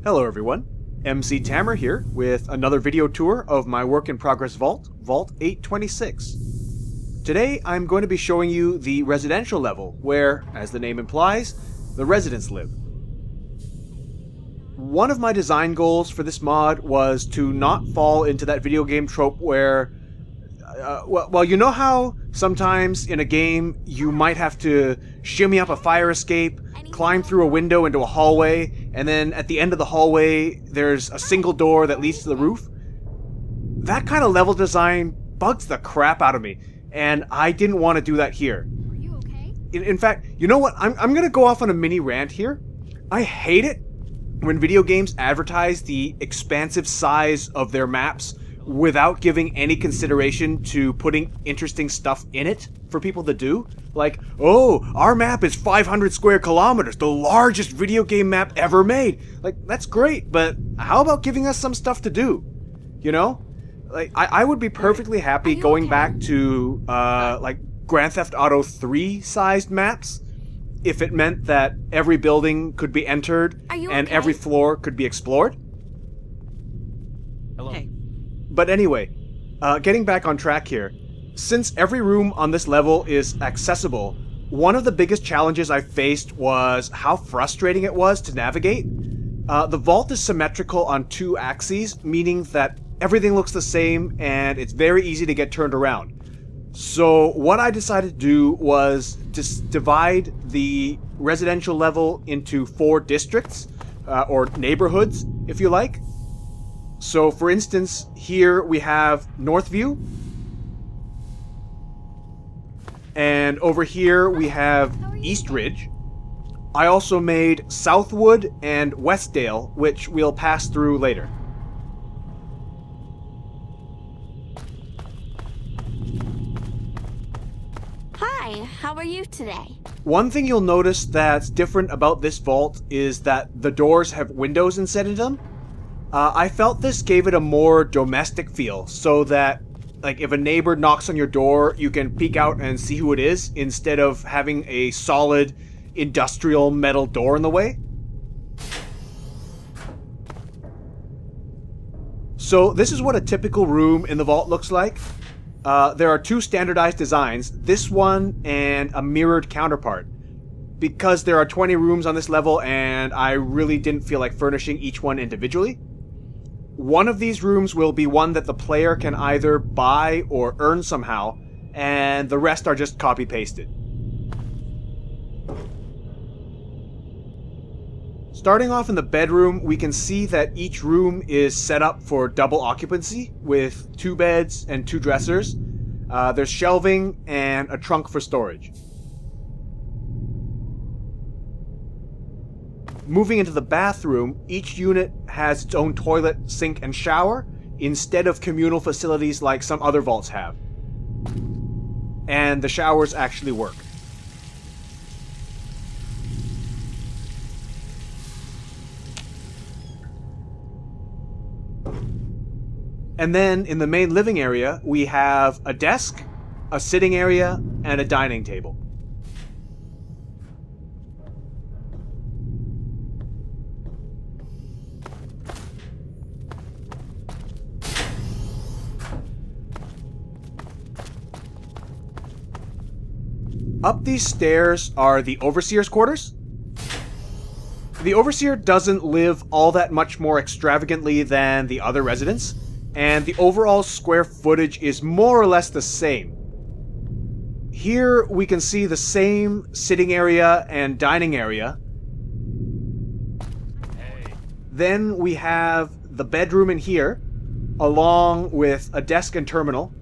Hello everyone, MC Tammer here with another video tour of my work in progress vault, Vault 826. Today I'm going to be showing you the residential level where, as the name implies, the residents live. One of my design goals for this mod was to not fall into that video game trope where well, you know how sometimes in a game you might have to shimmy up a fire escape, climb through a window into a hallway, and then at the end of the hallway there's a single door that leads to the roof? That kind of level design bugs the crap out of me, and I didn't want to do that here. Are you okay? In fact, you know what? I'm gonna go off on a mini rant here. I hate it when video games advertise the expansive size of their maps without giving any consideration to putting interesting stuff in it for people to do. Like, oh, our map is 500 square kilometers, the largest video game map ever made. Like, that's great, but how about giving us some stuff to do? You know? Like, I would be perfectly happy going back to, like, Grand Theft Auto 3 sized maps if it meant that every building could be entered and every floor could be explored. Hello. Hey. But anyway, getting back on track here, since every room on this level is accessible, one of the biggest challenges I faced was how frustrating it was to navigate. The vault is symmetrical on two axes, meaning that everything looks the same and it's very easy to get turned around. So what I decided to do was just divide the residential level into 4 districts, or neighborhoods, if you like. So, for instance, here we have Northview, and over here we have Eastridge. I also made Southwood and Westdale, which we'll pass through later. Hi, how are you today? One thing you'll notice that's different about this vault is that the doors have windows instead of them. I felt this gave it a more domestic feel, so that, like, if a neighbor knocks on your door, you can peek out and see who it is, instead of having a solid industrial metal door in the way. So this is what a typical room in the vault looks like. There are 2 standardized designs, this one and a mirrored counterpart. Because there are 20 rooms on this level and I really didn't feel like furnishing each one individually, one of these rooms will be one that the player can either buy or earn somehow, and the rest are just copy-pasted. Starting off in the bedroom, we can see that each room is set up for double occupancy, with 2 beds and 2 dressers. There's shelving and a trunk for storage. Moving into the bathroom, each unit has its own toilet, sink, and shower, instead of communal facilities like some other vaults have. And the showers actually work. And then in the main living area, we have a desk, a sitting area, and a dining table. Up these stairs are the Overseer's quarters. The Overseer doesn't live all that much more extravagantly than the other residents, and the overall square footage is more or less the same. Here we can see the same sitting area and dining area. Then we have the bedroom in here, along with a desk and terminal,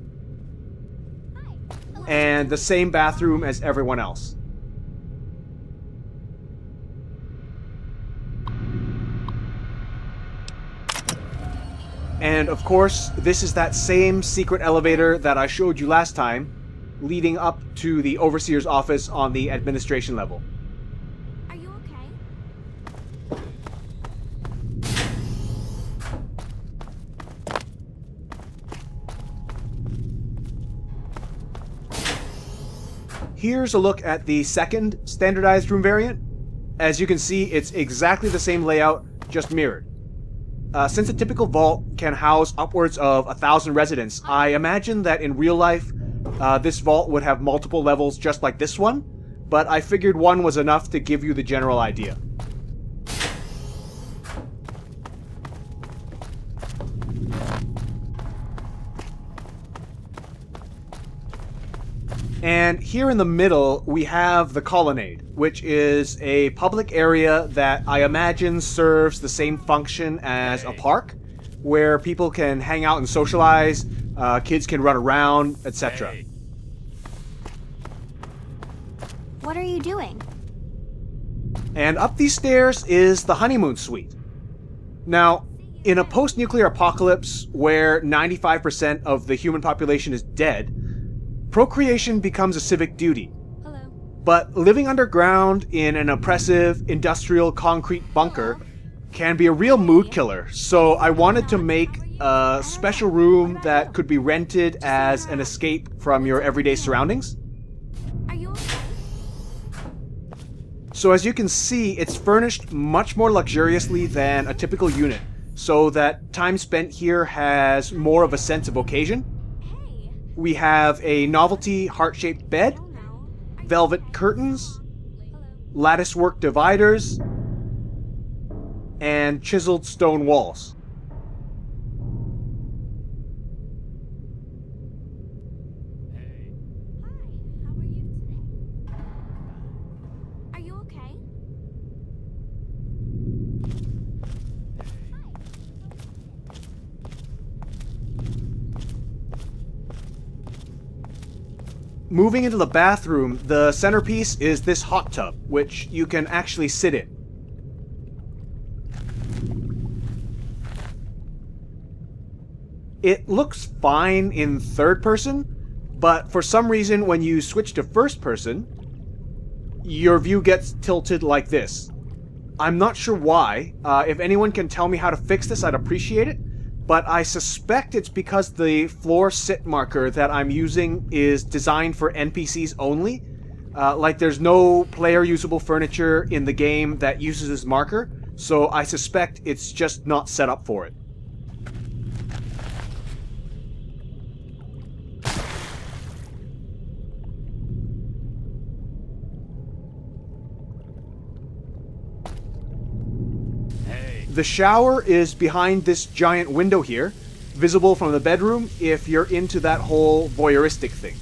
and the same bathroom as everyone else. And of course, this is that same secret elevator that I showed you last time, leading up to the Overseer's office on the administration level. Are you okay? Here's a look at the second standardized room variant. As you can see, it's exactly the same layout, just mirrored. Since a typical vault can house upwards of 1,000 residents, I imagine that in real life, this vault would have multiple levels just like this one, but I figured one was enough to give you the general idea. And here in the middle, we have the colonnade, which is a public area that I imagine serves the same function as a park, where people can hang out and socialize, kids can run around, etc. What are you doing? And up these stairs is the honeymoon suite. Now, in a post-nuclear apocalypse where 95% of the human population is dead, procreation becomes a civic duty. Hello. But living underground in an oppressive, industrial concrete bunker can be a real mood killer, so I wanted to make a special room that could be rented as an escape from your everyday surroundings. Are you okay? So as you can see, it's furnished much more luxuriously than a typical unit, so that time spent here has more of a sense of occasion. Hey. We have a novelty heart-shaped bed, Oh no. velvet curtains, Hello. latticework dividers, and chiseled stone walls. Hi. How are you today? Are you okay? Moving into the bathroom, the centerpiece is this hot tub, which you can actually sit in. It looks fine in third person, but for some reason when you switch to first person, your view gets tilted like this. I'm not sure why. If anyone can tell me how to fix this, I'd appreciate it. But I suspect it's because the floor sit marker that I'm using is designed for NPCs only. Like there's no player usable furniture in the game that uses this marker, so I suspect it's just not set up for it. The shower is behind this giant window here, visible from the bedroom if you're into that whole voyeuristic thing.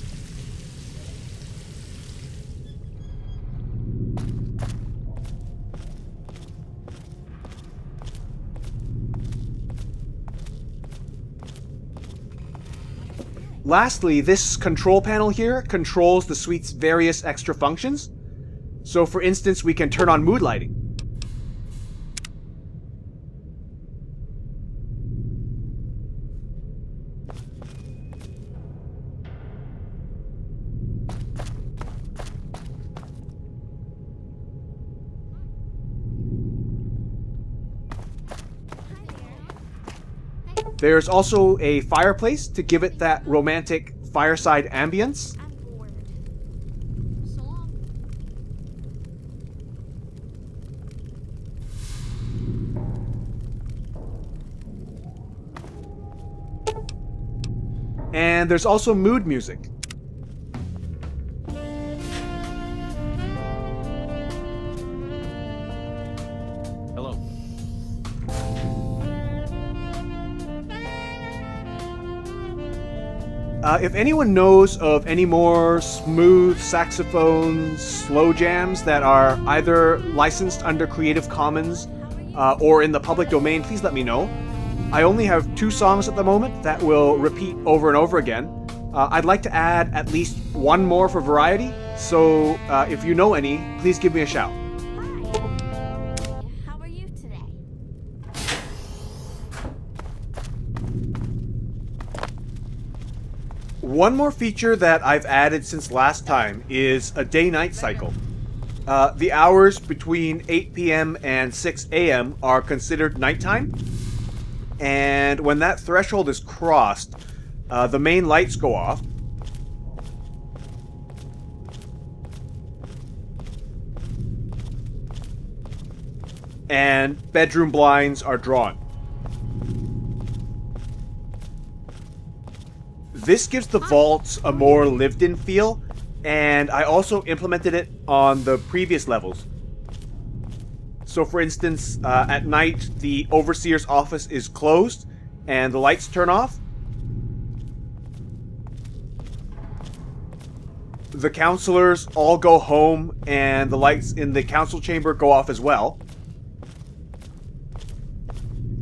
Lastly, this control panel here controls the suite's various extra functions. So for instance, we can turn on mood lighting. There's also a fireplace to give it that romantic fireside ambience. I'm bored. So long. And there's also mood music. Hello. If anyone knows of any more smooth saxophones, slow jams that are either licensed under Creative Commons or in the public domain, please let me know. I only have 2 songs at the moment that will repeat over and over again. I'd like to add at least one more for variety, so if you know any, please give me a shout. Hi. How are you today? One more feature that I've added since last time is a day-night cycle. The hours between 8 p.m. and 6 a.m. are considered nighttime, and when that threshold is crossed, the main lights go off. And bedroom blinds are drawn. This gives the vaults a more lived-in feel, and I also implemented it on the previous levels. So for instance, at night, the overseer's office is closed, and the lights turn off. The counselors all go home, and the lights in the council chamber go off as well.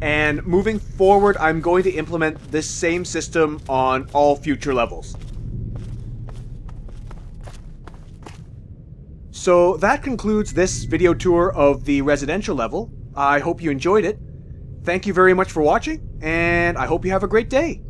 And moving forward, I'm going to implement this same system on all future levels. So that concludes this video tour of the residential level. I hope you enjoyed it. Thank you very much for watching, and I hope you have a great day.